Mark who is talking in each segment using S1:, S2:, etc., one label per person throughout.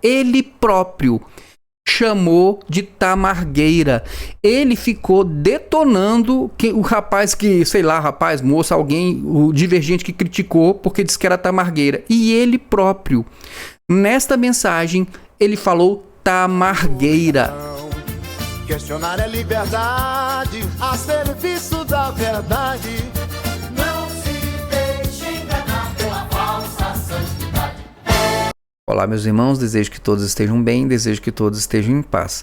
S1: Ele próprio chamou de tamargueira. Ele ficou detonando o rapaz que, sei lá, rapaz, moça, alguém, o divergente que criticou porque disse que era tamargueira. E ele próprio, nesta mensagem, ele falou tamargueira.
S2: Questionar é liberdade, a serviço da verdade. Não se deixe enganar pela falsa santidade.
S1: Olá, meus irmãos, desejo que todos estejam bem, desejo que todos estejam em paz.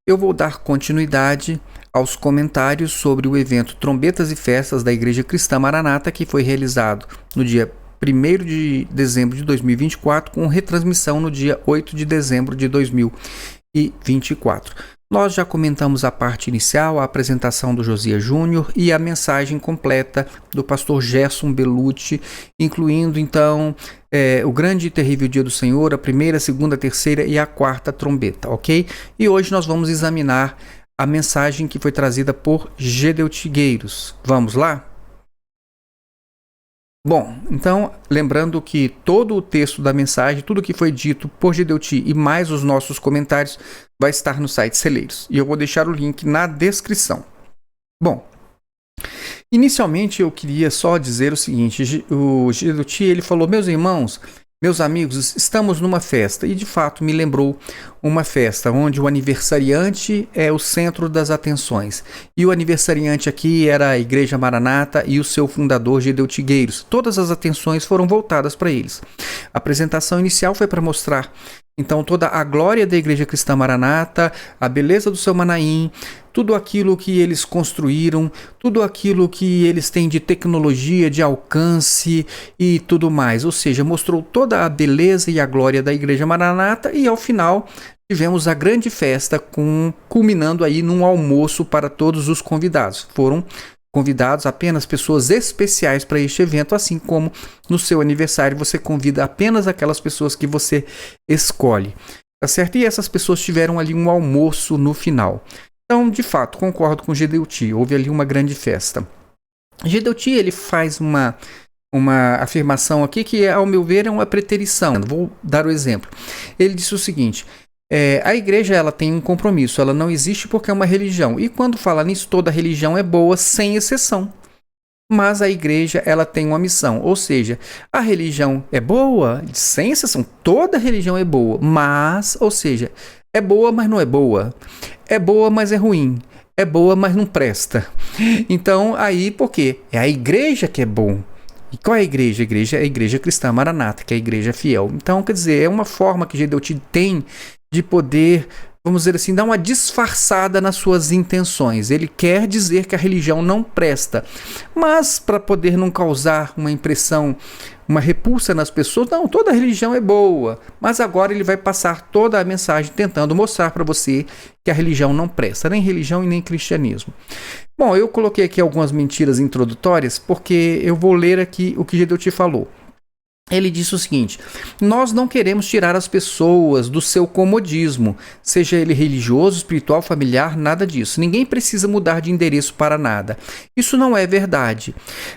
S1: Eu vou dar continuidade aos comentários sobre o evento Trombetas e Festas da Igreja Cristã Maranata, que foi realizado no dia 1º de dezembro de 2024, com retransmissão no dia 8 de dezembro de 2024. Nós já comentamos a parte inicial, a apresentação do Josias Júnior e a mensagem completa do pastor Gerson Belucci, incluindo então o grande e terrível dia do Senhor, a primeira, a segunda, a terceira e a quarta trombeta, ok? E hoje nós vamos examinar a mensagem que foi trazida por Gedeu Tigueiros. Vamos lá? Bom, então, lembrando que todo o texto da mensagem, tudo que foi dito por Gedeuti e mais os nossos comentários vai estar no site Celeiros. E eu vou deixar o link na descrição. Bom, inicialmente eu queria só dizer o seguinte, o Gedeuti, ele falou, meus irmãos, meus amigos, estamos numa festa, e de fato me lembrou uma festa onde o aniversariante é o centro das atenções. E o aniversariante aqui era a Igreja Maranata e o seu fundador, Gedeu Tigueiros. Todas as atenções foram voltadas para eles. A apresentação inicial foi para mostrar, então, toda a glória da Igreja Cristã Maranata, a beleza do seu Manaim, tudo aquilo que eles construíram, tudo aquilo que eles têm de tecnologia, de alcance e tudo mais. Ou seja, mostrou toda a beleza e a glória da Igreja Maranata e, ao final, tivemos a grande festa culminando aí num almoço para todos os convidados. Foram convidados apenas pessoas especiais para este evento, assim como no seu aniversário você convida apenas aquelas pessoas que você escolhe, tá certo? E essas pessoas tiveram ali um almoço no final. Então, de fato, concordo com Gedeuti, houve ali uma grande festa. Gedeuti, ele faz uma afirmação aqui que, ao meu ver, é uma preterição. Vou dar o exemplo. Ele disse o seguinte: a igreja ela tem um compromisso, ela não existe porque é uma religião. E quando fala nisso, toda religião é boa, sem exceção. Mas a igreja ela tem uma missão, ou seja, a religião é boa, sem exceção, toda religião é boa, mas, ou seja, é boa, mas não é boa. É boa, mas é ruim. É boa, mas não presta. Então, aí, por quê? É a igreja que é bom. E qual é a igreja? A igreja é a Igreja Cristã Maranata, que é a igreja fiel. Então, quer dizer, é uma forma que Gedeuti tem de poder, vamos dizer assim, dar uma disfarçada nas suas intenções. Ele quer dizer que a religião não presta, mas para poder não causar uma impressão, uma repulsa nas pessoas, não, toda religião é boa, mas agora ele vai passar toda a mensagem tentando mostrar para você que a religião não presta, nem religião e nem cristianismo. Bom, eu coloquei aqui algumas mentiras introdutórias, porque eu vou ler aqui o que Gedeuti falou. Ele disse o seguinte: nós não queremos tirar as pessoas do seu comodismo, seja ele religioso, espiritual, familiar, nada disso. Ninguém precisa mudar de endereço para nada. Isso não é verdade.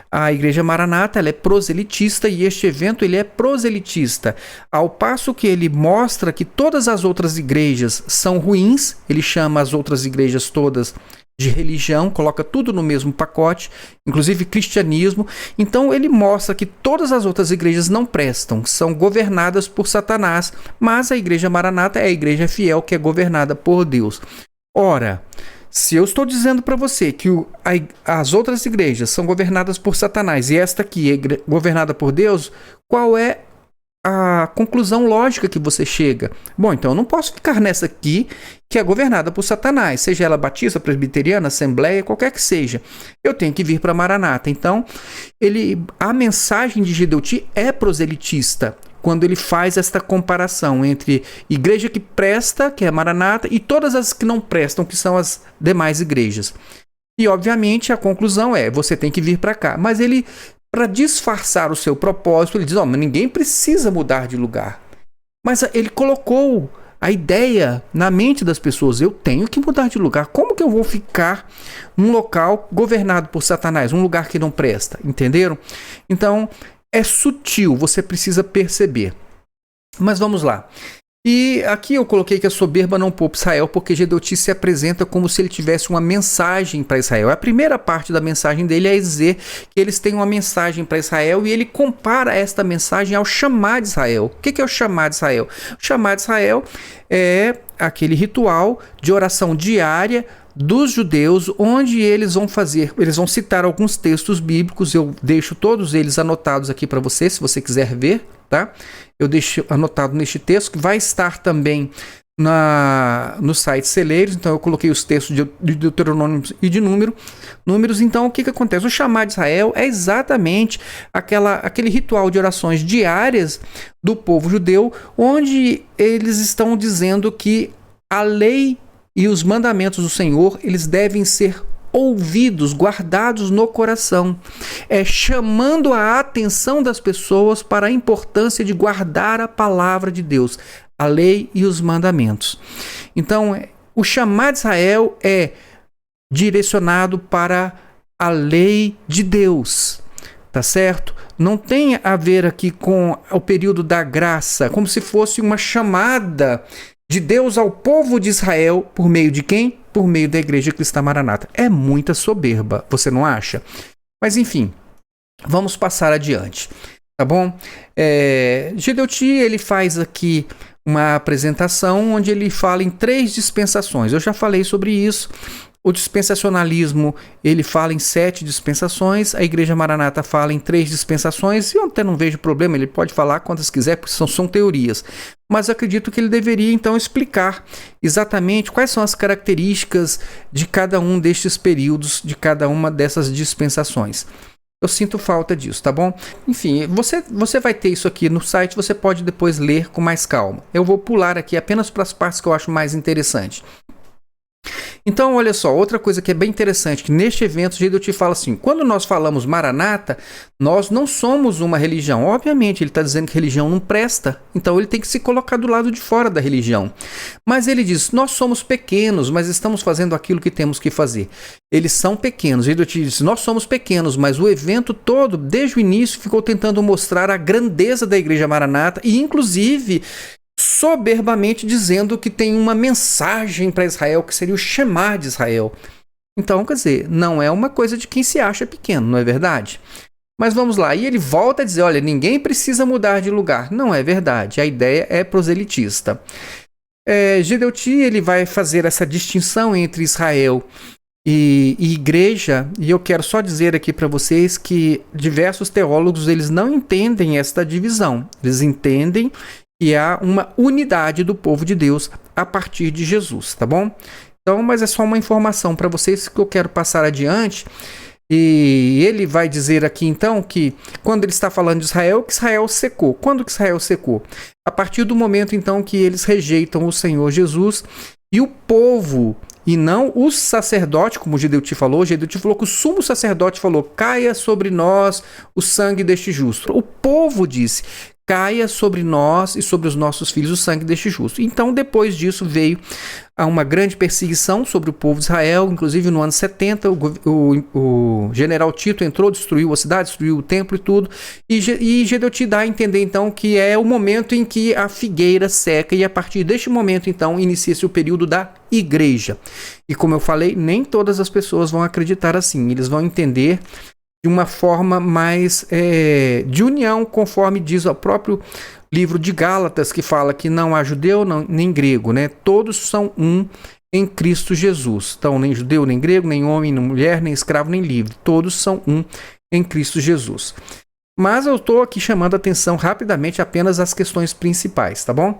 S1: A Igreja Maranata ela é proselitista e este evento ele é proselitista. Ao passo que ele mostra que todas as outras igrejas são ruins, ele chama as outras igrejas todas de religião, coloca tudo no mesmo pacote, inclusive cristianismo. Então ele mostra que todas as outras igrejas não prestam, são governadas por Satanás, mas a Igreja Maranata é a igreja fiel que é governada por Deus. Ora, se eu estou dizendo para você que as outras igrejas são governadas por Satanás e esta aqui é governada por Deus, qual é a conclusão lógica que você chega? Bom, então eu não posso ficar nessa aqui que é governada por Satanás, seja ela batista, presbiteriana, assembleia, qualquer que seja. Eu tenho que vir para Maranata. Então, a mensagem de Gedeuti é proselitista, quando ele faz esta comparação entre igreja que presta, que é Maranata, e todas as que não prestam, que são as demais igrejas. E, obviamente, a conclusão é, você tem que vir para cá. Mas ele, para disfarçar o seu propósito, ele diz, mas ninguém precisa mudar de lugar. Mas ele colocou a ideia na mente das pessoas, eu tenho que mudar de lugar. Como que eu vou ficar num local governado por Satanás, um lugar que não presta? Entenderam? Então, é sutil, você precisa perceber. Mas vamos lá. E aqui eu coloquei que a soberba não poupa Israel, porque Gedeuti se apresenta como se ele tivesse uma mensagem para Israel. A primeira parte da mensagem dele é dizer que eles têm uma mensagem para Israel e ele compara esta mensagem ao chamar de Israel. O que é o chamar de Israel? O chamar de Israel é aquele ritual de oração diária dos judeus, onde eles vão citar alguns textos bíblicos. Eu deixo todos eles anotados aqui para você, se você quiser ver, tá? Eu deixo anotado neste texto, que vai estar também no site Celeiros. Então eu coloquei os textos de Deuteronômio e de Números. Então o que acontece? O chamar de Israel é exatamente aquele ritual de orações diárias do povo judeu, onde eles estão dizendo que a lei e os mandamentos do Senhor, eles devem ser ouvidos, guardados no coração, chamando a atenção das pessoas para a importância de guardar a palavra de Deus, a lei e os mandamentos. Então, o chamar de Israel é direcionado para a lei de Deus, tá certo? Não tem a ver aqui com o período da graça, como se fosse uma chamada de Deus ao povo de Israel, por meio de quem? Por meio da Igreja Cristã Maranata. É muita soberba, você não acha? Mas enfim, vamos passar adiante, tá bom? Gedeuti, ele faz aqui uma apresentação onde ele fala em 3 dispensações. Eu já falei sobre isso. O dispensacionalismo, ele fala em 7 dispensações, a Igreja Maranata fala em 3 dispensações, e eu até não vejo problema, ele pode falar quantas quiser, porque são teorias. Mas acredito que ele deveria, então, explicar exatamente quais são as características de cada um destes períodos, de cada uma dessas dispensações. Eu sinto falta disso, tá bom? Enfim, você vai ter isso aqui no site, você pode depois ler com mais calma. Eu vou pular aqui apenas para as partes que eu acho mais interessantes. Então, olha só, outra coisa que é bem interessante, que neste evento, Gedeuti fala assim, quando nós falamos Maranata, nós não somos uma religião. Obviamente, ele está dizendo que religião não presta, então ele tem que se colocar do lado de fora da religião. Mas ele diz, nós somos pequenos, mas estamos fazendo aquilo que temos que fazer. Eles são pequenos. Gedeuti diz, nós somos pequenos, mas o evento todo, desde o início, ficou tentando mostrar a grandeza da Igreja Maranata e, inclusive, soberbamente dizendo que tem uma mensagem para Israel, que seria o chamar de Israel. Então, quer dizer, não é uma coisa de quem se acha pequeno, não é verdade? Mas vamos lá, e ele volta a dizer, olha, ninguém precisa mudar de lugar. Não é verdade, a ideia é proselitista. Gedeuti, ele vai fazer essa distinção entre Israel e igreja, e eu quero só dizer aqui para vocês que diversos teólogos, eles não entendem esta divisão. Eles entendem que há uma unidade do povo de Deus a partir de Jesus, tá bom? Então, mas é só uma informação para vocês que eu quero passar adiante. E ele vai dizer aqui, então, que quando ele está falando de Israel, que Israel secou. Quando que Israel secou? A partir do momento, então, que eles rejeitam o Senhor Jesus e o povo, e não o sacerdote, como o Gedeuti falou. O Gedeuti falou que o sumo sacerdote falou, caia sobre nós o sangue deste justo. O povo disse, caia sobre nós e sobre os nossos filhos o sangue deste justo. Então, depois disso, veio uma grande perseguição sobre o povo de Israel. Inclusive, no ano 70, o general Tito entrou, destruiu a cidade, destruiu o templo e tudo. E Gedeuti dá a entender, então, que é o momento em que a figueira seca. E a partir deste momento, então, inicia-se o período da igreja. E como eu falei, nem todas as pessoas vão acreditar assim. Eles vão entender de uma forma mais de união, conforme diz o próprio livro de Gálatas, que fala que não há judeu nem grego, né? Todos são um em Cristo Jesus. Então, nem judeu, nem grego, nem homem, nem mulher, nem escravo, nem livre. Todos são um em Cristo Jesus. Mas eu estou aqui chamando a atenção rapidamente apenas às questões principais, tá bom?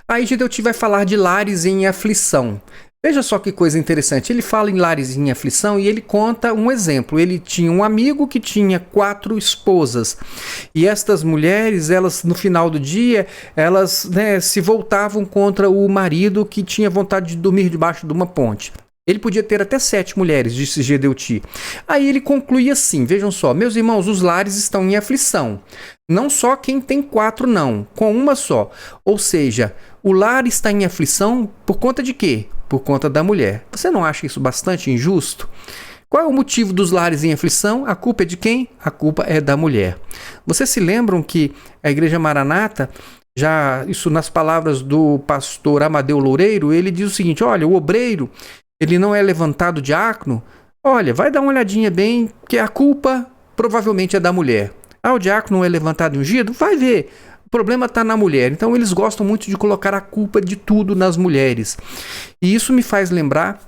S1: Aí Gedeuti vai falar de lares em aflição. Veja só que coisa interessante, ele fala em lares em aflição e ele conta um exemplo. Ele tinha um amigo que tinha 4 esposas e estas mulheres, elas no final do dia, elas se voltavam contra o marido que tinha vontade de dormir debaixo de uma ponte. Ele podia ter até 7 mulheres, disse Gedeuti. Aí ele conclui assim, vejam só, meus irmãos, os lares estão em aflição. Não só quem tem 4 não, com uma só. Ou seja, o lar está em aflição por conta de quê? Por conta da mulher. Você não acha isso bastante injusto? Qual é o motivo dos lares em aflição? A culpa é de quem? A culpa é da mulher. Vocês se lembram que a Igreja Maranata, Já isso nas palavras do pastor Amadeu Loureiro, ele diz o seguinte: olha, o obreiro, ele não é levantado diácono. Olha, vai dar uma olhadinha bem, que a culpa provavelmente é da mulher. O diácono não é levantado e ungido? Vai ver. O problema está na mulher. Então eles gostam muito de colocar a culpa de tudo nas mulheres. E isso me faz lembrar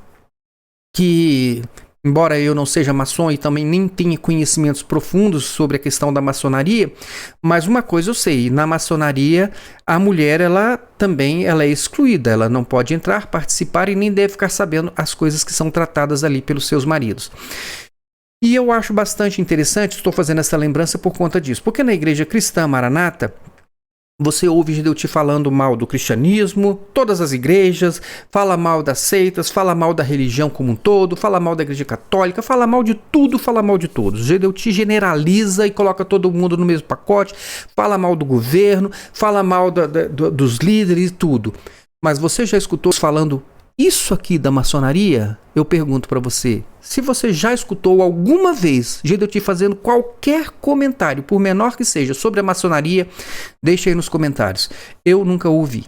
S1: que, embora eu não seja maçom e também nem tenha conhecimentos profundos sobre a questão da maçonaria, mas uma coisa eu sei: na maçonaria a mulher ela é excluída, ela não pode entrar, participar e nem deve ficar sabendo as coisas que são tratadas ali pelos seus maridos. E eu acho bastante interessante, estou fazendo essa lembrança por conta disso, porque na Igreja Cristã Maranata você ouve Gideuti falando mal do cristianismo, todas as igrejas, fala mal das seitas, fala mal da religião como um todo, fala mal da Igreja Católica, fala mal de tudo, fala mal de todos. Gideuti generaliza e coloca todo mundo no mesmo pacote, fala mal do governo, fala mal dos líderes e tudo. Mas você já escutou falando isso aqui da maçonaria? Eu pergunto para você, se você já escutou alguma vez Gideuti fazendo qualquer comentário, por menor que seja, sobre a maçonaria, deixa aí nos comentários. Eu nunca ouvi,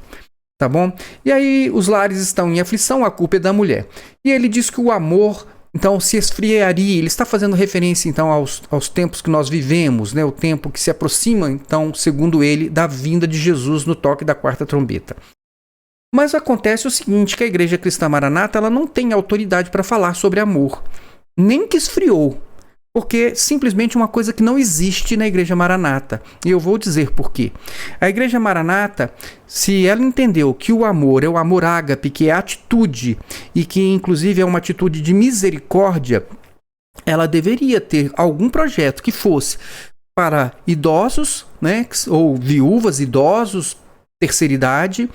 S1: tá bom? E aí os lares estão em aflição, a culpa é da mulher. E ele diz que o amor, então, se esfriaria. Ele está fazendo referência, então, aos tempos que nós vivemos, né? O tempo que se aproxima, então, segundo ele, da vinda de Jesus no toque da quarta trombeta. Mas acontece o seguinte, que a Igreja Cristã Maranata ela não tem autoridade para falar sobre amor, nem que esfriou, porque simplesmente uma coisa que não existe na Igreja Maranata. E eu vou dizer por quê. A Igreja Maranata, se ela entendeu que o amor é o amor ágape, que é atitude, e que inclusive é uma atitude de misericórdia, ela deveria ter algum projeto que fosse para idosos, né, ou viúvas, idosos, terceira idade,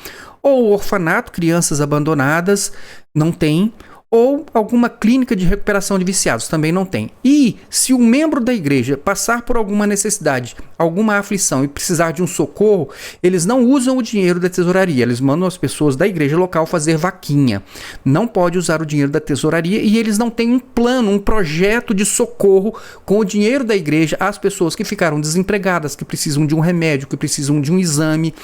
S1: ou orfanato, crianças abandonadas, não tem, ou alguma clínica de recuperação de viciados, também não tem. E se um membro da igreja passar por alguma necessidade, alguma aflição e precisar de um socorro, eles não usam o dinheiro da tesouraria, eles mandam as pessoas da igreja local fazer vaquinha. Não pode usar o dinheiro da tesouraria e eles não têm um plano, um projeto de socorro com o dinheiro da igreja às pessoas que ficaram desempregadas, que precisam de um remédio, que precisam de um exame,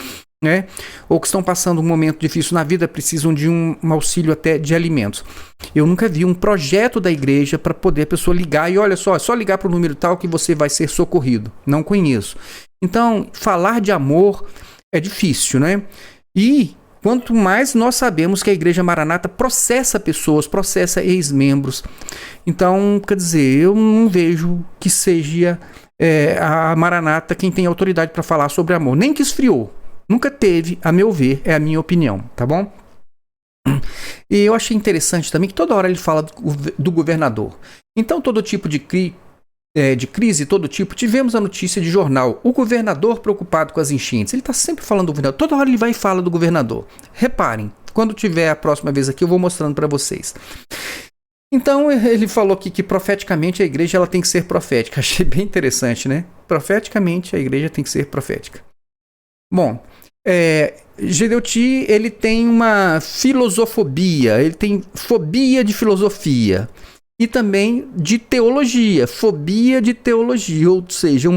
S1: né? Ou que estão passando um momento difícil na vida, precisam de um auxílio até de alimentos. Eu nunca vi um projeto da igreja para poder a pessoa ligar e olha só, é só ligar para o número tal que você vai ser socorrido. Não conheço. Então, falar de amor é difícil, né? E quanto mais nós sabemos que a Igreja Maranata processa pessoas, processa ex-membros. Então, quer dizer, eu não vejo que seja a Maranata quem tem autoridade para falar sobre amor, nem que esfriou. Nunca teve, a meu ver, é a minha opinião, tá bom? E eu achei interessante também que toda hora ele fala do governador. Então, todo tipo de crise, todo tipo, tivemos a notícia de jornal. O governador preocupado com as enchentes. Ele está sempre falando do governador. Toda hora ele vai e fala do governador. Reparem, quando tiver a próxima vez aqui, eu vou mostrando para vocês. Então, ele falou aqui que profeticamente a igreja ela tem que ser profética. Achei bem interessante, né? Profeticamente a igreja tem que ser profética. Bom, Gideuti, ele tem uma filosofobia, ele tem fobia de filosofia e também de teologia, fobia de teologia, ou seja,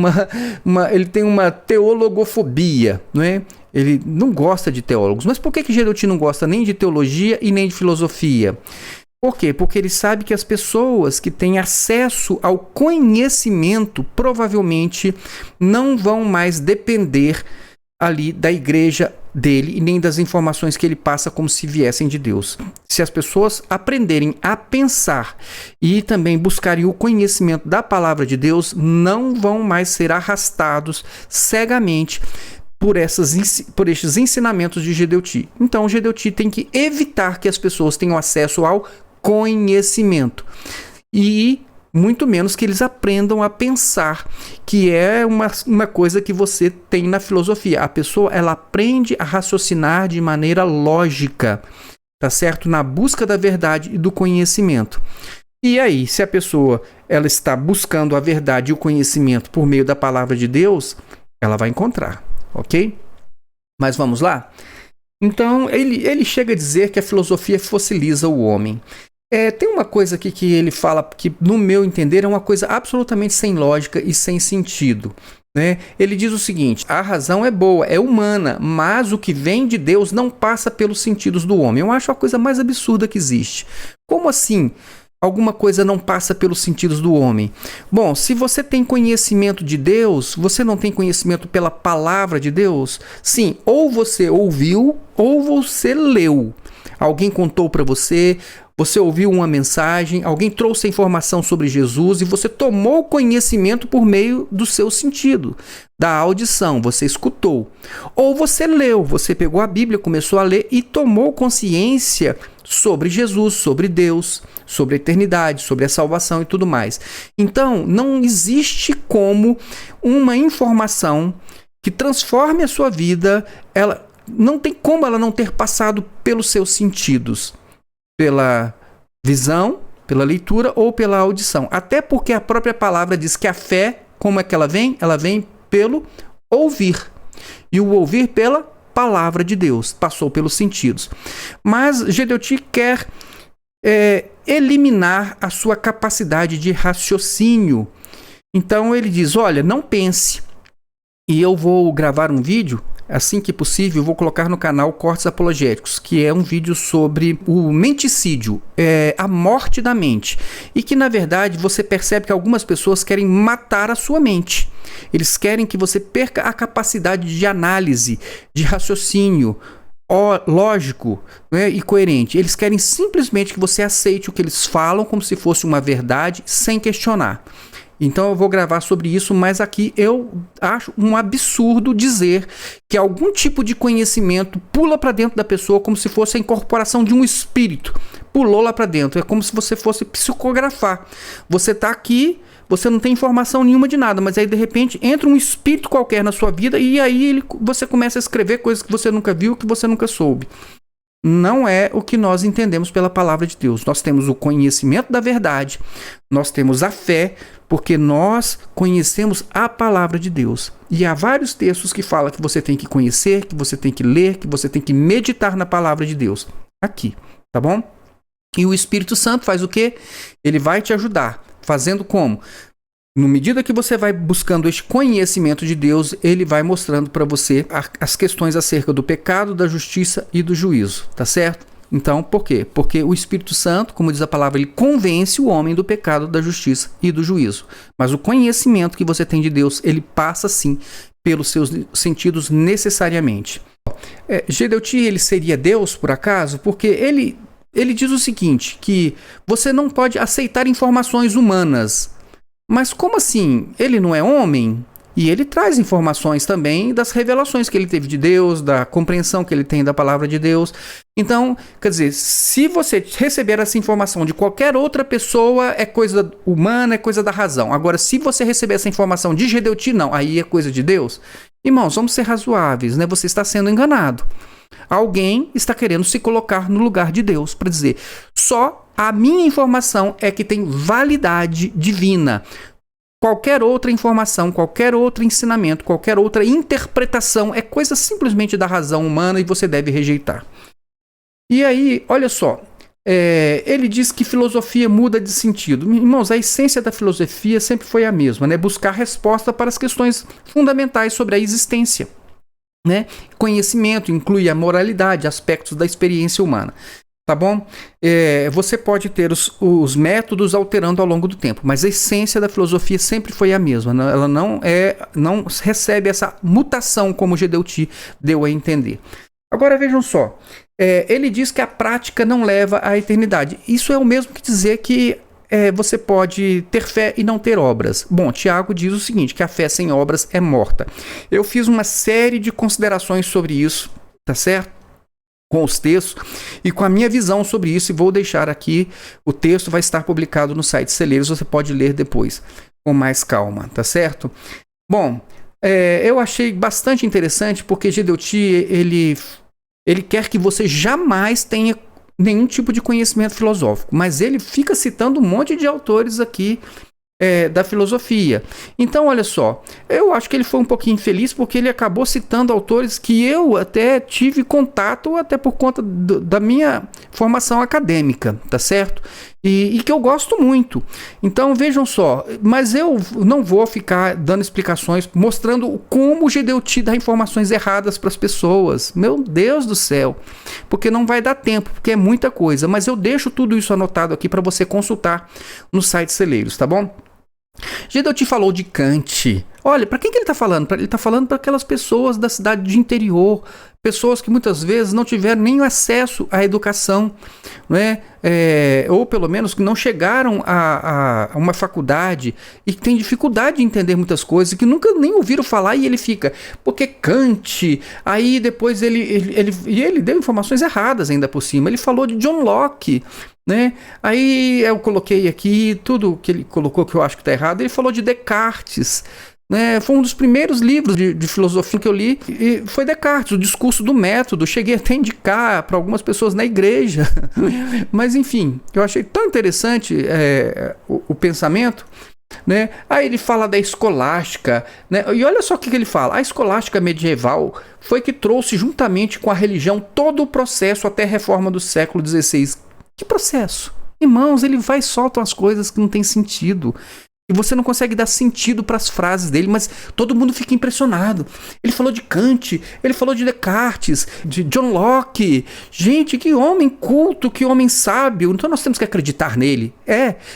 S1: ele tem uma teologofobia, não é? Ele não gosta de teólogos. Mas por que Gideuti não gosta nem de teologia e nem de filosofia? Por quê? Porque ele sabe que as pessoas que têm acesso ao conhecimento provavelmente não vão mais depender ali da igreja dele e nem das informações que ele passa como se viessem de Deus. Se as pessoas aprenderem a pensar e também buscarem o conhecimento da palavra de Deus, não vão mais ser arrastados cegamente por estes ensinamentos de Gideuti. Então, Gideuti tem que evitar que as pessoas tenham acesso ao conhecimento e muito menos que eles aprendam a pensar, que é uma coisa que você tem na filosofia. A pessoa, ela aprende a raciocinar de maneira lógica, tá certo? Na busca da verdade e do conhecimento. E aí, se a pessoa ela está buscando a verdade e o conhecimento por meio da palavra de Deus, ela vai encontrar, ok? Mas vamos lá? Então, ele chega a dizer que a filosofia fossiliza o homem. Tem uma coisa aqui que ele fala que, no meu entender, é uma coisa absolutamente sem lógica e sem sentido. né? Ele diz o seguinte: a razão é boa, é humana, mas o que vem de Deus não passa pelos sentidos do homem. Eu acho a coisa mais absurda que existe. Como assim? Alguma coisa não passa pelos sentidos do homem. Bom, se você tem conhecimento de Deus, você não tem conhecimento pela palavra de Deus? Sim, ou você ouviu ou você leu. Alguém contou para você, você ouviu uma mensagem, alguém trouxe a informação sobre Jesus e você tomou conhecimento por meio do seu sentido, da audição, você escutou. Ou você leu, você pegou a Bíblia, começou a ler e tomou consciência sobre Jesus, sobre Deus, sobre a eternidade, sobre a salvação e tudo mais. Então, não existe como uma informação que transforme a sua vida, ela não tem como ela não ter passado pelos seus sentidos, pela visão, pela leitura ou pela audição. Até porque a própria palavra diz que a fé, como é que ela vem? Ela vem pelo ouvir. E o ouvir pela palavra de Deus, passou pelos sentidos. Mas Gedeuti quer eliminar a sua capacidade de raciocínio. Então ele diz, olha, não pense. E eu vou gravar um vídeo, assim que possível, vou colocar no canal Cortes Apologéticos, que é um vídeo sobre o menticídio, a morte da mente. E que, na verdade, você percebe que algumas pessoas querem matar a sua mente. Eles querem que você perca a capacidade de análise, de raciocínio lógico, né, e coerente. Eles querem simplesmente que você aceite o que eles falam como se fosse uma verdade, sem questionar. Então eu vou gravar sobre isso, mas aqui eu acho um absurdo dizer que algum tipo de conhecimento pula para dentro da pessoa como se fosse a incorporação de um espírito. Pulou lá para dentro, é como se você fosse psicografar. Você está aqui, você não tem informação nenhuma de nada, mas aí de repente entra um espírito qualquer na sua vida e aí você começa a escrever coisas que você nunca viu, que você nunca soube. Não é o que nós entendemos pela palavra de Deus. Nós temos o conhecimento da verdade, nós temos a fé, porque nós conhecemos a palavra de Deus. E há vários textos que falam que você tem que conhecer, que você tem que ler, que você tem que meditar na palavra de Deus. Aqui, tá bom? E o Espírito Santo faz o quê? Ele vai te ajudar. Fazendo como? Na medida que você vai buscando esse conhecimento de Deus, ele vai mostrando para você as questões acerca do pecado, da justiça e do juízo, tá certo? Então, por quê? Porque o Espírito Santo, como diz a palavra, ele convence o homem do pecado, da justiça e do juízo. Mas o conhecimento que você tem de Deus, ele passa sim pelos seus sentidos necessariamente. Gedeuti, ele seria Deus, por acaso? Porque ele diz o seguinte, que você não pode aceitar informações humanas. Mas como assim? Ele não é homem? E ele traz informações também das revelações que ele teve de Deus, da compreensão que ele tem da palavra de Deus. Então, quer dizer, se você receber essa informação de qualquer outra pessoa, é coisa humana, é coisa da razão. Agora, se você receber essa informação de Gedeuti, não, aí é coisa de Deus. Irmãos, vamos ser razoáveis, né? Você está sendo enganado. Alguém está querendo se colocar no lugar de Deus para dizer, só a minha informação é que tem validade divina. Qualquer outra informação, qualquer outro ensinamento, qualquer outra interpretação é coisa simplesmente da razão humana e você deve rejeitar. E aí, olha só, ele diz que filosofia muda de sentido. Irmãos, a essência da filosofia sempre foi a mesma, né? Buscar resposta para as questões fundamentais sobre a existência. Né? Conhecimento inclui a moralidade, aspectos da experiência humana. Tá bom? Você pode ter os métodos alterando ao longo do tempo, mas a essência da filosofia sempre foi a mesma. Ela não recebe essa mutação como Gedeuti deu a entender. Agora vejam só, ele diz que a prática não leva à eternidade. Isso é o mesmo que dizer que você pode ter fé e não ter obras. Bom, Tiago diz o seguinte, que a fé sem obras é morta. Eu fiz uma série de considerações sobre isso, tá certo? Com os textos e com a minha visão sobre isso, e vou deixar aqui, o texto vai estar publicado no site Celeiros, você pode ler depois, com mais calma, tá certo? Bom, eu achei bastante interessante, porque Gedeuti, ele quer que você jamais tenha nenhum tipo de conhecimento filosófico, mas ele fica citando um monte de autores aqui, da filosofia. Então, olha só, eu acho que ele foi um pouquinho infeliz porque ele acabou citando autores que eu até tive contato, até por conta da minha formação acadêmica, tá certo? e que eu gosto muito. Então vejam só, mas eu não vou ficar dando explicações, mostrando como o Gedeuti dá informações erradas para as pessoas. Meu Deus do céu, porque não vai dar tempo, porque é muita coisa, mas eu deixo tudo isso anotado aqui para você consultar no site Celeiros, tá bom? Gedeuti falou de Kant. Olha, para quem que ele está falando? Ele está falando para aquelas pessoas da cidade de interior, pessoas que muitas vezes não tiveram nem acesso à educação, né? Ou pelo menos que não chegaram a uma faculdade e que têm dificuldade de entender muitas coisas, que nunca nem ouviram falar, e ele fica, porque Kant, aí depois ele deu informações erradas ainda por cima, ele falou de John Locke, né? Aí eu coloquei aqui tudo que ele colocou que eu acho que está errado. Ele falou de Descartes, né? Foi um dos primeiros livros de filosofia que eu li, e foi Descartes, o discurso do método. Cheguei até a indicar para algumas pessoas na igreja. Mas enfim, eu achei tão interessante o pensamento, né? Aí ele fala da escolástica, né? E olha só o que ele fala. A escolástica medieval foi que trouxe juntamente com a religião todo o processo até a reforma do século XVI. Que processo? Irmãos, ele vai e solta umas coisas que não tem sentido. E você não consegue dar sentido para as frases dele, mas todo mundo fica impressionado. Ele falou de Kant, ele falou de Descartes, de John Locke. Gente, que homem culto, que homem sábio. Então nós temos que acreditar nele.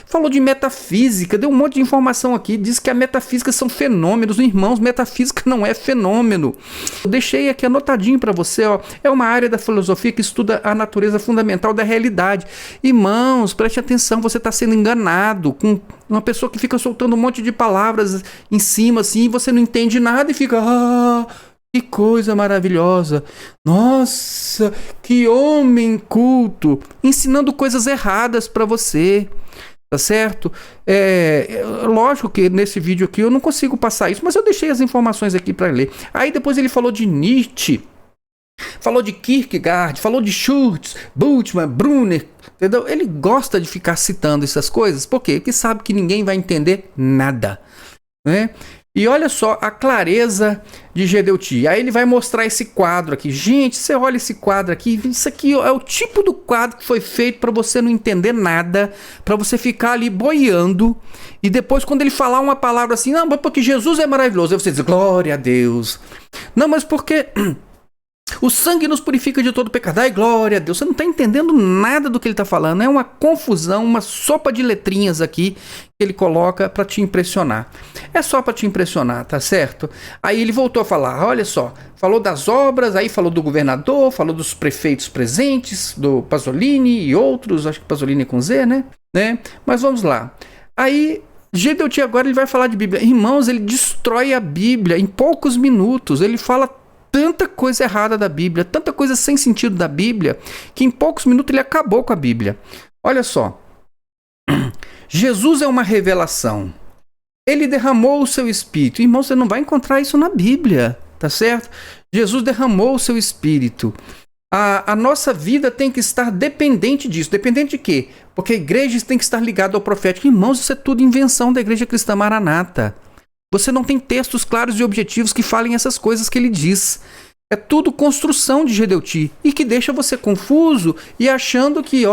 S1: Falou de metafísica, deu um monte de informação aqui. Diz que a metafísica são fenômenos. Irmãos, metafísica não é fenômeno. Eu deixei aqui anotadinho para você. Ó. É uma área da filosofia que estuda a natureza fundamental da realidade. Irmãos, preste atenção, você está sendo enganado com uma pessoa que fica soltando um monte de palavras em cima assim, e você não entende nada e fica, que coisa maravilhosa, nossa, que homem culto, ensinando coisas erradas para você, tá certo? Lógico que nesse vídeo aqui eu não consigo passar isso, mas eu deixei as informações aqui para ler. Aí depois ele falou de Nietzsche, falou de Kierkegaard, falou de Schultz, Bultmann, Brunner, entendeu? Ele gosta de ficar citando essas coisas, por quê? Porque sabe que ninguém vai entender nada, né? E olha só a clareza de Gedeuti. Aí ele vai mostrar esse quadro aqui. Gente, você olha esse quadro aqui, isso aqui é o tipo do quadro que foi feito para você não entender nada, para você ficar ali boiando, e depois quando ele falar uma palavra assim, não, mas porque Jesus é maravilhoso, aí você diz, glória a Deus. Não, mas porque o sangue nos purifica de todo pecado. Ai, glória a Deus. Você não está entendendo nada do que ele está falando. É uma confusão, uma sopa de letrinhas aqui que ele coloca para te impressionar. É só para te impressionar, tá certo? Aí ele voltou a falar, olha só, falou das obras, aí falou do governador, falou dos prefeitos presentes, do Pasolini e outros, acho que Pasolini é com Z, né? Mas vamos lá. Aí Gedeuti agora ele vai falar de Bíblia. Irmãos, ele destrói a Bíblia em poucos minutos. Ele fala tanta coisa errada da Bíblia, tanta coisa sem sentido da Bíblia, que em poucos minutos ele acabou com a Bíblia. Olha só. Jesus é uma revelação. Ele derramou o seu Espírito. Irmão, você não vai encontrar isso na Bíblia, tá certo? Jesus derramou o seu Espírito. A nossa vida tem que estar dependente disso. Dependente de quê? Porque a igreja tem que estar ligada ao profético. Irmãos, isso é tudo invenção da Igreja Cristã Maranata. Você não tem textos claros e objetivos que falem essas coisas que ele diz. É tudo construção de Gedeuti e que deixa você confuso e achando que,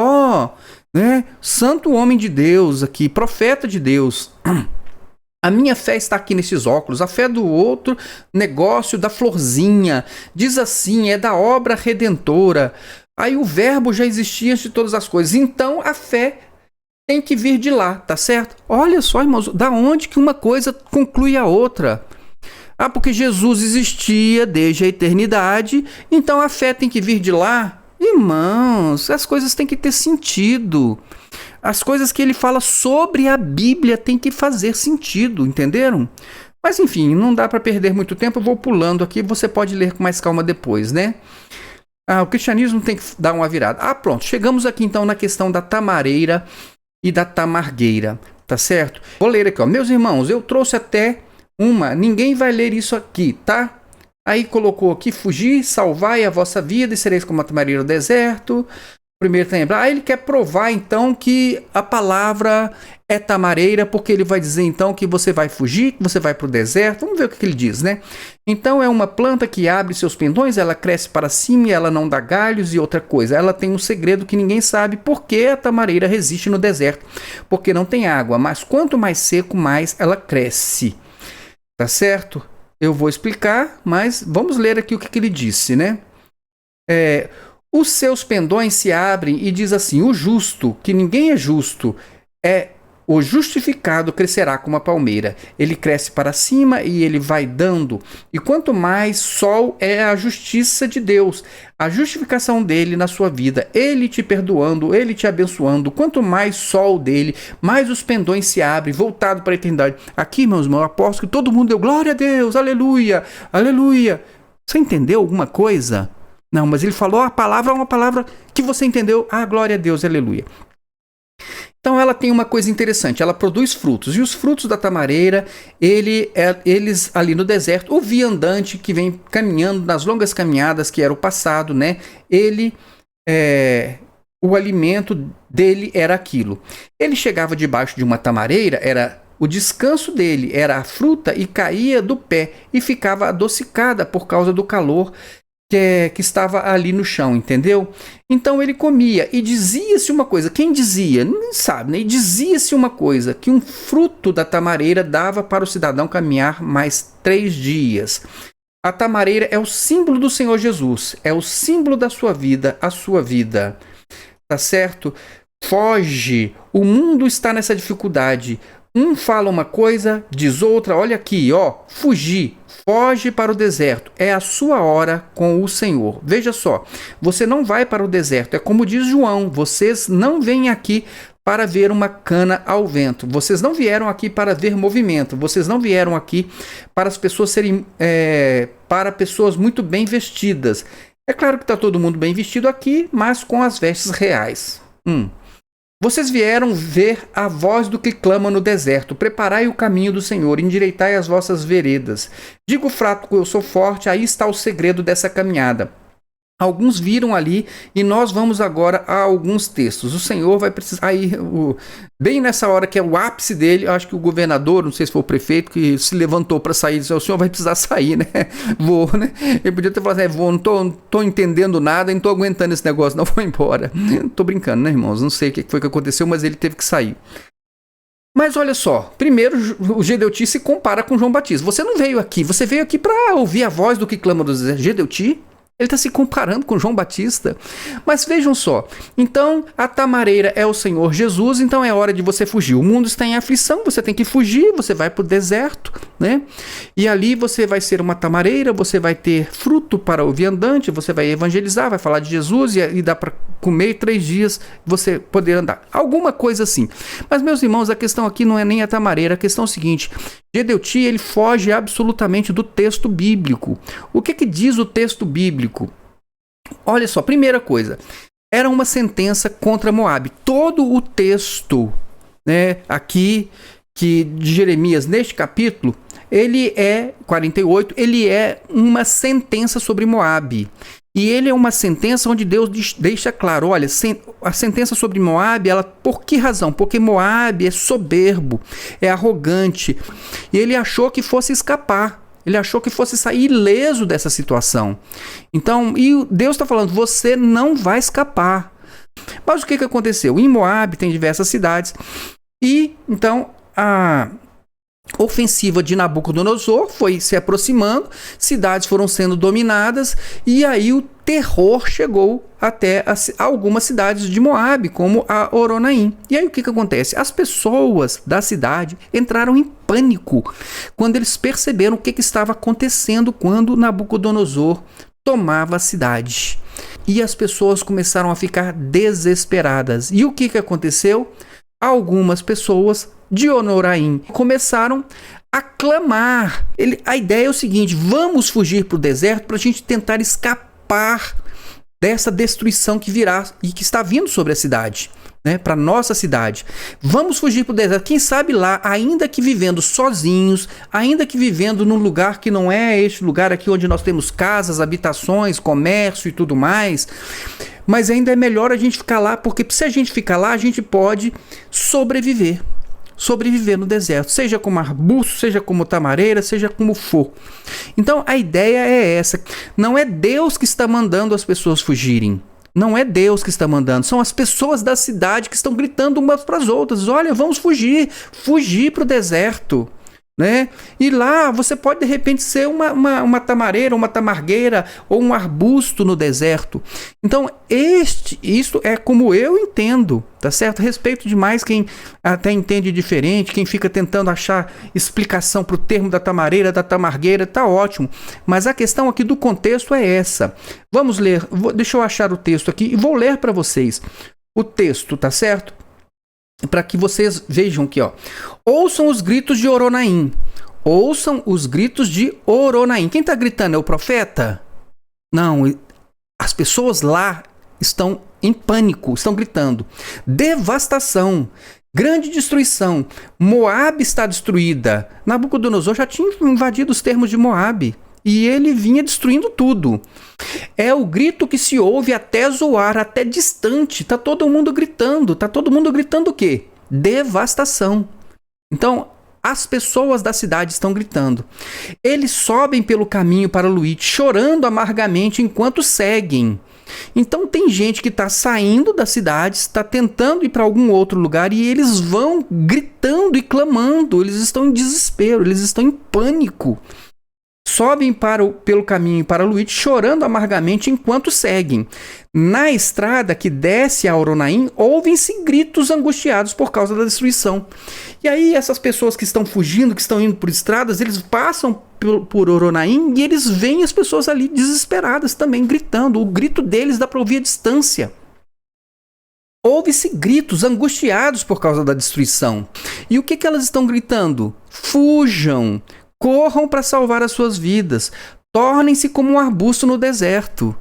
S1: santo homem de Deus aqui, profeta de Deus. A minha fé está aqui nesses óculos, a fé do outro negócio da florzinha. Diz assim, é da obra redentora. Aí o verbo já existia antes de todas as coisas. Então a fé tem que vir de lá, tá certo? Olha só, irmãos, da onde que uma coisa conclui a outra? Porque Jesus existia desde a eternidade, então a fé tem que vir de lá? Irmãos, as coisas têm que ter sentido. As coisas que ele fala sobre a Bíblia têm que fazer sentido, entenderam? Mas enfim, não dá para perder muito tempo, eu vou pulando aqui, você pode ler com mais calma depois, né? O cristianismo tem que dar uma virada. Pronto, chegamos aqui então na questão da tamareira e da tamargueira, tá certo? Vou ler aqui, meus irmãos, eu trouxe até ninguém vai ler isso aqui, tá? Aí colocou aqui, fugir, salvai a vossa vida e sereis como a tamareira do deserto, primeiro tempo. Ele quer provar então que a palavra é tamareira, porque ele vai dizer então que você vai fugir, que você vai para o deserto. Vamos ver o que ele diz, né? Então é uma planta que abre seus pendões, ela cresce para cima e ela não dá galhos. E outra coisa, ela tem um segredo que ninguém sabe, porque a tamareira resiste no deserto, porque não tem água, mas quanto mais seco, mais ela cresce. Tá certo? Eu vou explicar, mas vamos ler aqui o que ele disse, né? Os seus pendões se abrem e diz assim: o justo, que ninguém é justo, o justificado crescerá como a palmeira. Ele cresce para cima e ele vai dando. E quanto mais sol é a justiça de Deus, a justificação dele na sua vida, ele te perdoando, ele te abençoando. Quanto mais sol dele, mais os pendões se abrem, voltado para a eternidade. Aqui, meus irmãos, eu aposto que todo mundo deu glória a Deus, aleluia, aleluia. Você entendeu alguma coisa? Não, mas ele falou a palavra, uma palavra que você entendeu. Glória a Deus, aleluia. Então ela tem uma coisa interessante, ela produz frutos. E os frutos da tamareira, eles ali no deserto, o viandante que vem caminhando nas longas caminhadas, que era o passado, né? O alimento dele era aquilo. Ele chegava debaixo de uma tamareira, era o descanso dele, era a fruta, e caía do pé e ficava adocicada por causa do calor que estava ali no chão, entendeu? Então ele comia e dizia-se uma coisa. Quem dizia? Não sabe, né? E dizia-se uma coisa, que um fruto da tamareira dava para o cidadão caminhar mais 3 dias. A tamareira é o símbolo do Senhor Jesus, é o símbolo da sua vida, a sua vida. Tá certo? Foge, o mundo está nessa dificuldade. Um fala uma coisa, diz outra. Olha aqui, fugir. Foge para o deserto, é a sua hora com o Senhor. Veja só, você não vai para o deserto, é como diz João, vocês não vêm aqui para ver uma cana ao vento, vocês não vieram aqui para ver movimento, vocês não vieram aqui para as pessoas serem, para pessoas muito bem vestidas. É claro que está todo mundo bem vestido aqui, mas com as vestes reais. Vocês vieram ver a voz do que clama no deserto. Preparai o caminho do Senhor, endireitai as vossas veredas. Digo fraco, eu sou forte, aí está o segredo dessa caminhada. Alguns viram ali e nós vamos agora a alguns textos. O Senhor vai precisar... bem nessa hora que é o ápice dele, eu acho que o governador, não sei se foi o prefeito, que se levantou para sair e disse: o senhor vai precisar sair, né? Vou, né? Ele podia ter falado assim: vou, não tô entendendo nada, não tô aguentando esse negócio, não vou embora. Tô brincando, né, irmãos? Não sei o que foi que aconteceu, mas ele teve que sair. Mas olha só, primeiro o Gedeuti se compara com João Batista. Você não veio aqui, você veio aqui para ouvir a voz do que clama do deserto. Gedeuti? Ele está se comparando com João Batista. Mas vejam só, então a tamareira é o Senhor Jesus, então é hora de você fugir. O mundo está em aflição, você tem que fugir, você vai para o deserto, né? E ali você vai ser uma tamareira, você vai ter fruto para o viandante, você vai evangelizar, vai falar de Jesus e dá para comer 3 dias você poder andar. Alguma coisa assim. Mas, meus irmãos, a questão aqui não é nem a tamareira, a questão é o seguinte: Gedeuti, ele foge absolutamente do texto bíblico. O que diz o texto bíblico? Olha só, primeira coisa, era uma sentença contra Moabe. Todo o texto, né, aqui de Jeremias, neste capítulo, ele é 48, ele é uma sentença sobre Moabe. E ele é uma sentença onde Deus deixa claro: olha, a sentença sobre Moabe, ela, por que razão? Porque Moabe é soberbo, é arrogante. E ele achou que fosse escapar. Ele achou que fosse sair ileso dessa situação. Então, e Deus está falando: você não vai escapar. Mas o que aconteceu? Em Moabe tem diversas cidades. E então a ofensiva de Nabucodonosor foi se aproximando, cidades foram sendo dominadas, e aí o terror chegou até algumas cidades de Moabe, como a Oronaim. E aí o que acontece? As pessoas da cidade entraram em pânico quando eles perceberam o que estava acontecendo quando Nabucodonosor tomava a cidade. E as pessoas começaram a ficar desesperadas. E o que aconteceu? Algumas pessoas de Oronaim começaram a clamar. A ideia é o seguinte: vamos fugir para o deserto para a gente tentar escapar dessa destruição que virá e que está vindo sobre a cidade, né, para nossa cidade. Vamos fugir para o deserto. Quem sabe lá, ainda que vivendo sozinhos, ainda que vivendo num lugar que não é este lugar aqui onde nós temos casas, habitações, comércio e tudo mais, mas ainda é melhor a gente ficar lá, porque se a gente ficar lá, a gente pode sobreviver no deserto, seja como arbusto, seja como tamareira, seja como for. Então a ideia é essa, não é Deus que está mandando as pessoas fugirem. Não é Deus que está mandando, são as pessoas da cidade que estão gritando umas para as outras: olha, vamos fugir para o deserto, né? E lá você pode de repente ser uma tamareira, uma tamargueira ou um arbusto no deserto. Então isso é como eu entendo, tá certo? Respeito demais quem até entende diferente, quem fica tentando achar explicação para o termo da tamareira, da tamargueira, tá ótimo. Mas a questão aqui do contexto é essa. Vamos ler, deixa eu achar o texto aqui e vou ler para vocês o texto, tá certo? Para que vocês vejam aqui, ó. Ouçam os gritos de Oronaim. Ouçam os gritos de Oronaim. Quem está gritando é o profeta? Não, as pessoas lá estão em pânico, estão gritando. Devastação, grande destruição. Moabe está destruída. Nabucodonosor já tinha invadido os termos de Moabe e ele vinha destruindo tudo. É o grito que se ouve até Zoar, até distante. Tá todo mundo gritando. Tá todo mundo gritando o quê? Devastação. Então, as pessoas da cidade estão gritando. Eles sobem pelo caminho para Luíte, chorando amargamente enquanto seguem. Então tem gente que está saindo da cidade, está tentando ir para algum outro lugar e eles vão gritando e clamando. Eles estão em desespero, eles estão em pânico. Sobem pelo caminho para Luíte, chorando amargamente enquanto seguem. Na estrada que desce a Oronaim, ouvem-se gritos angustiados por causa da destruição. E aí essas pessoas que estão fugindo, que estão indo por estradas, eles passam por Oronaim e eles veem as pessoas ali desesperadas também, gritando. O grito deles dá para ouvir a distância. Ouve-se gritos angustiados por causa da destruição. E o que elas estão gritando? Fujam! Corram para salvar as suas vidas. Tornem-se como um arbusto no deserto.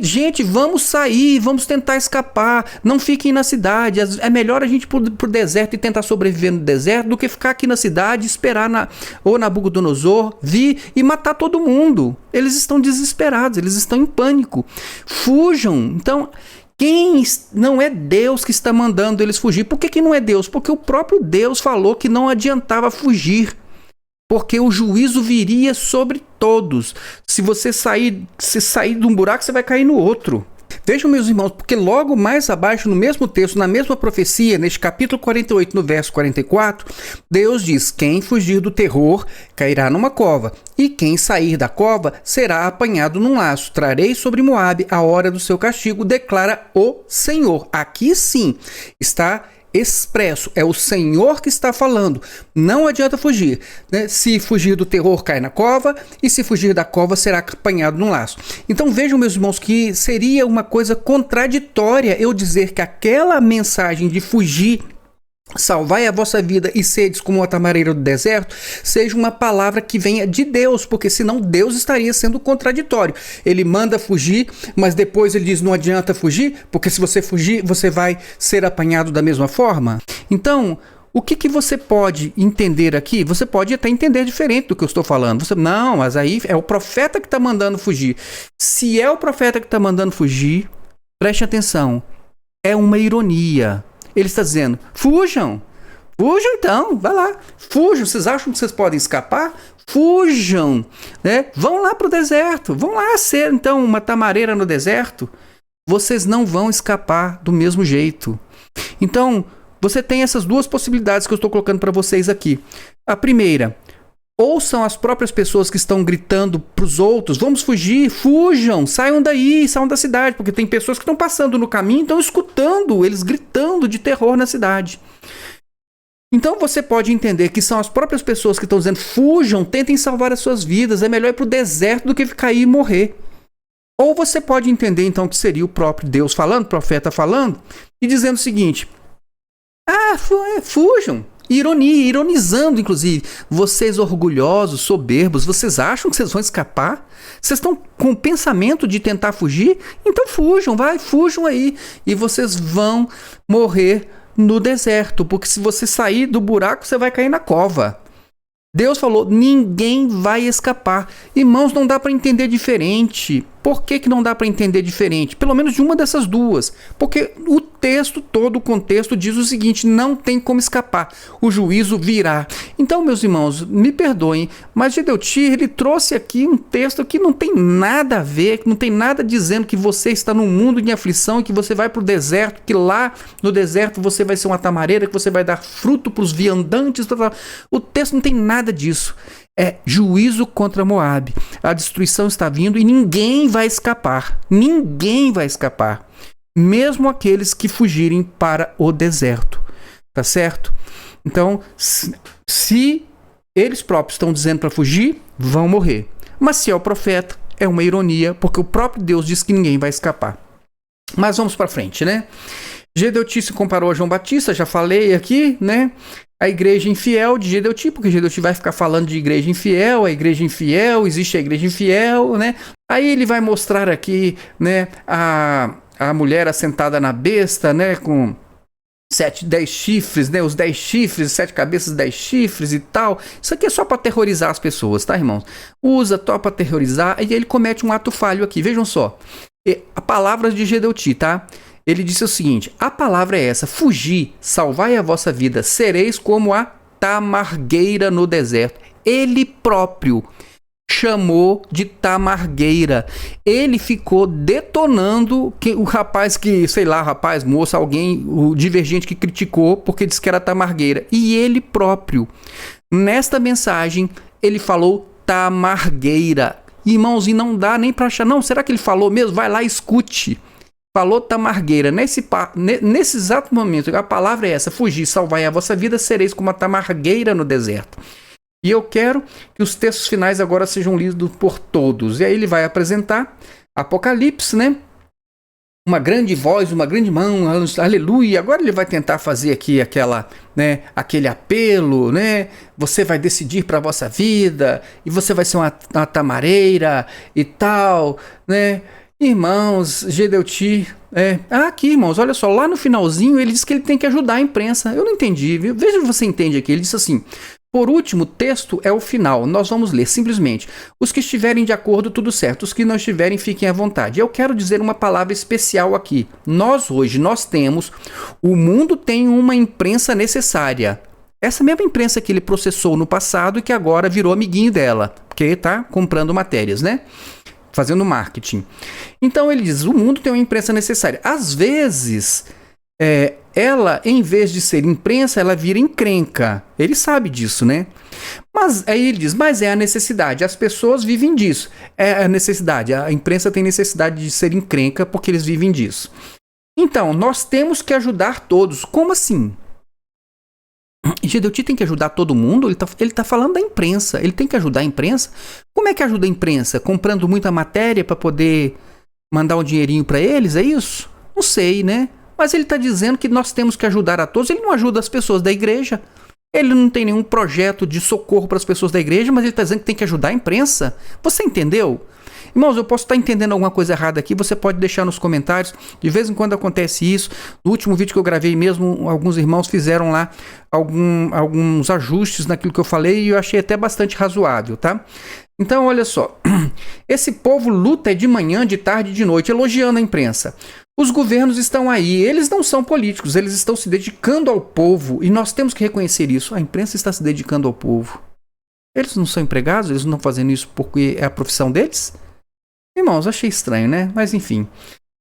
S1: Gente, vamos sair, vamos tentar escapar. Não fiquem na cidade. É melhor a gente ir pro deserto e tentar sobreviver no deserto do que ficar aqui na cidade e esperar ou Nabucodonosor vir e matar todo mundo. Eles estão desesperados, eles estão em pânico. Fujam. Então, não é Deus que está mandando eles fugir. Por que não é Deus? Porque o próprio Deus falou que não adiantava fugir. Porque o juízo viria sobre todos. Se você sair de um buraco, você vai cair no outro. Vejam, meus irmãos, porque logo mais abaixo, no mesmo texto, na mesma profecia, neste capítulo 48, no verso 44, Deus diz: quem fugir do terror cairá numa cova, e quem sair da cova será apanhado num laço. Trarei sobre Moabe a hora do seu castigo, declara o Senhor. Aqui sim está expresso, é o Senhor que está falando. Não adianta fugir, né? Se fugir do terror, cai na cova, e se fugir da cova, será apanhado num laço. Então vejam, meus irmãos, que seria uma coisa contraditória eu dizer que aquela mensagem de fugir, salvai a vossa vida e sedes como a tamareira do deserto, seja uma palavra que venha de Deus, porque senão Deus estaria sendo contraditório. Ele manda fugir, mas depois ele diz: não adianta fugir, porque se você fugir, você vai ser apanhado da mesma forma. Então, o que você pode entender aqui? Você pode até entender diferente do que eu estou falando. Não, mas aí é o profeta que está mandando fugir. Se é o profeta que está mandando fugir, preste atenção, é uma ironia. Ele está dizendo: fujam então, vai lá, fujam. Vocês acham que vocês podem escapar? Fujam, né? Vão lá para o deserto, vão lá ser então uma tamareira no deserto. Vocês não vão escapar do mesmo jeito. Então, você tem essas duas possibilidades que eu estou colocando para vocês aqui. A primeira: ouçam as próprias pessoas que estão gritando para os outros: vamos fugir, fujam, saiam daí, saiam da cidade, porque tem pessoas que estão passando no caminho e estão escutando eles gritando de terror na cidade. Então você pode entender que são as próprias pessoas que estão dizendo: fujam, tentem salvar as suas vidas, é melhor ir para o deserto do que ficar aí e morrer. Ou você pode entender então que seria o próprio Deus falando, o profeta falando, e dizendo o seguinte: fujam. Ironizando, inclusive. Vocês orgulhosos, soberbos, vocês acham que vocês vão escapar? Vocês estão com o pensamento de tentar fugir? Então fujam aí. E vocês vão morrer no deserto, porque se você sair do buraco, você vai cair na cova. Deus falou: ninguém vai escapar. Irmãos, não dá para entender diferente. Por que não dá para entender diferente? Pelo menos de uma dessas duas. Porque o texto, todo o contexto diz o seguinte: não tem como escapar. O juízo virá. Então, meus irmãos, me perdoem, mas Gedeuti, ele trouxe aqui um texto que não tem nada a ver, que não tem nada dizendo que você está num mundo de aflição e que você vai para o deserto, que lá no deserto você vai ser uma tamareira, que você vai dar fruto para os viandantes. O texto não tem nada disso. É juízo contra Moabe. A destruição está vindo e ninguém vai escapar. Ninguém vai escapar. Mesmo aqueles que fugirem para o deserto. Tá certo? Então, se eles próprios estão dizendo para fugir, vão morrer. Mas se é o profeta, é uma ironia, porque o próprio Deus diz que ninguém vai escapar. Mas vamos para frente, né? Gedeuti se comparou a João Batista, já falei aqui, né? A igreja infiel de Gedeuti, porque Gedeuti vai ficar falando de igreja infiel, a igreja infiel, existe a igreja infiel, né? Aí ele vai mostrar aqui, né, a mulher assentada na besta, né, com 10 chifres, né, os 10 chifres, 7 cabeças, 10 chifres e tal. Isso aqui é só para aterrorizar as pessoas, tá, irmãos? Usa só para aterrorizar, e ele comete um ato falho aqui, vejam só. A palavra de Gedeuti, tá? Ele disse o seguinte: a palavra é essa: fugi, salvai a vossa vida, sereis como a tamargueira no deserto. Ele próprio chamou de tamargueira. Ele ficou detonando o rapaz que, sei lá, rapaz, moça, alguém, o divergente que criticou porque disse que era tamargueira. E ele próprio, nesta mensagem, ele falou tamargueira. Irmãos, e não dá nem para achar, não, será que ele falou mesmo? Vai lá, escute. Falou tamargueira. Nesse exato momento, a palavra é essa: fugir, salvai a vossa vida, sereis como a tamargueira no deserto. E eu quero que os textos finais agora sejam lidos por todos. E aí ele vai apresentar Apocalipse, né? Uma grande voz, uma grande mão, aleluia. Agora ele vai tentar fazer aqui aquele apelo, né? Você vai decidir para a vossa vida, e você vai ser uma tamareira e tal, né? Irmãos, Gedeuti, aqui, irmãos, olha só, lá no finalzinho ele diz que ele tem que ajudar a imprensa. Eu não entendi, viu? Veja se você entende aqui. Ele disse assim: por último, o texto é o final. Nós vamos ler simplesmente: os que estiverem de acordo, tudo certo. Os que não estiverem, fiquem à vontade. Eu quero dizer uma palavra especial aqui. Nós temos, o mundo tem uma imprensa necessária. Essa mesma imprensa que ele processou no passado e que agora virou amiguinho dela, porque está comprando matérias, né? Fazendo marketing. Então ele diz: o mundo tem uma imprensa necessária. Às vezes, ela, em vez de ser imprensa, ela vira encrenca. Ele sabe disso, né? Mas aí ele diz: mas é a necessidade. As pessoas vivem disso. É a necessidade. A imprensa tem necessidade de ser encrenca porque eles vivem disso. Então, nós temos que ajudar todos. Como assim? Gedeuti tem que ajudar todo mundo? Ele tá falando da imprensa. Ele tem que ajudar a imprensa? Como é que ajuda a imprensa? Comprando muita matéria para poder mandar um dinheirinho para eles? É isso? Não sei, né? Mas ele está dizendo que nós temos que ajudar a todos. Ele não ajuda as pessoas da igreja. Ele não tem nenhum projeto de socorro para as pessoas da igreja, mas ele está dizendo que tem que ajudar a imprensa. Você entendeu? Irmãos, eu posso estar entendendo alguma coisa errada aqui, você pode deixar nos comentários. De vez em quando acontece isso. No último vídeo que eu gravei mesmo, alguns irmãos fizeram lá alguns ajustes naquilo que eu falei e eu achei até bastante razoável, tá? Então, olha só. Esse povo luta de manhã, de tarde e de noite, elogiando a imprensa. Os governos estão aí, eles não são políticos, eles estão se dedicando ao povo e nós temos que reconhecer isso. A imprensa está se dedicando ao povo. Eles não são empregados? Eles não estão fazendo isso porque é a profissão deles? Irmãos, achei estranho, né? Mas enfim.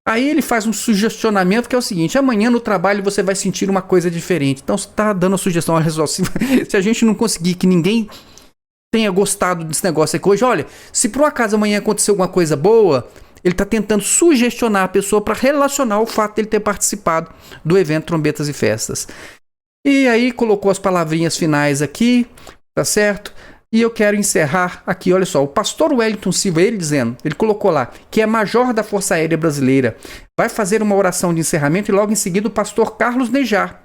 S1: Aí ele faz um sugestionamento que é o seguinte: amanhã no trabalho você vai sentir uma coisa diferente. Então você está dando a sugestão, olha só, se a gente não conseguir que ninguém tenha gostado desse negócio aqui hoje, olha, se por um acaso amanhã acontecer alguma coisa boa, ele está tentando sugestionar a pessoa para relacionar o fato de ele ter participado do evento Trombetas e Festas. E aí colocou as palavrinhas finais aqui, tá certo? E eu quero encerrar aqui, olha só, o pastor Wellington Silva, ele colocou lá, que é major da Força Aérea Brasileira, vai fazer uma oração de encerramento e logo em seguida o pastor Carlos Nejar,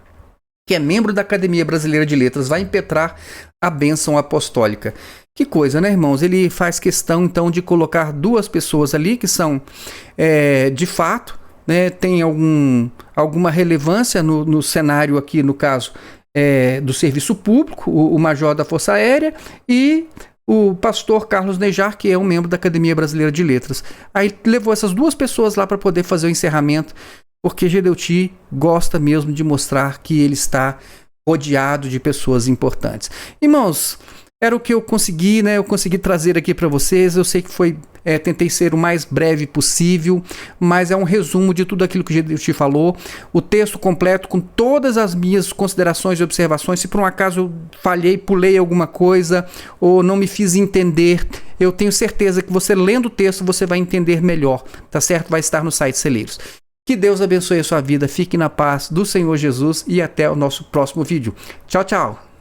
S1: que é membro da Academia Brasileira de Letras, vai impetrar a bênção apostólica. Que coisa, né, irmãos? Ele faz questão, então, de colocar duas pessoas ali que são, de fato, né, tem alguma relevância no cenário aqui, no caso, do serviço público, o major da Força Aérea, e o pastor Carlos Nejar, que é um membro da Academia Brasileira de Letras. Aí levou essas duas pessoas lá para poder fazer o encerramento, porque Gedeuti gosta mesmo de mostrar que ele está rodeado de pessoas importantes. Irmãos, era o que eu consegui, né? Eu consegui trazer aqui para vocês. Eu sei que tentei ser o mais breve possível, mas é um resumo de tudo aquilo que o Gedeuti falou. O texto completo com todas as minhas considerações e observações. Se por um acaso eu falhei, pulei alguma coisa ou não me fiz entender, eu tenho certeza que você lendo o texto você vai entender melhor, tá certo? Vai estar no site Celeiros. Que Deus abençoe a sua vida. Fique na paz do Senhor Jesus e até o nosso próximo vídeo. Tchau, tchau.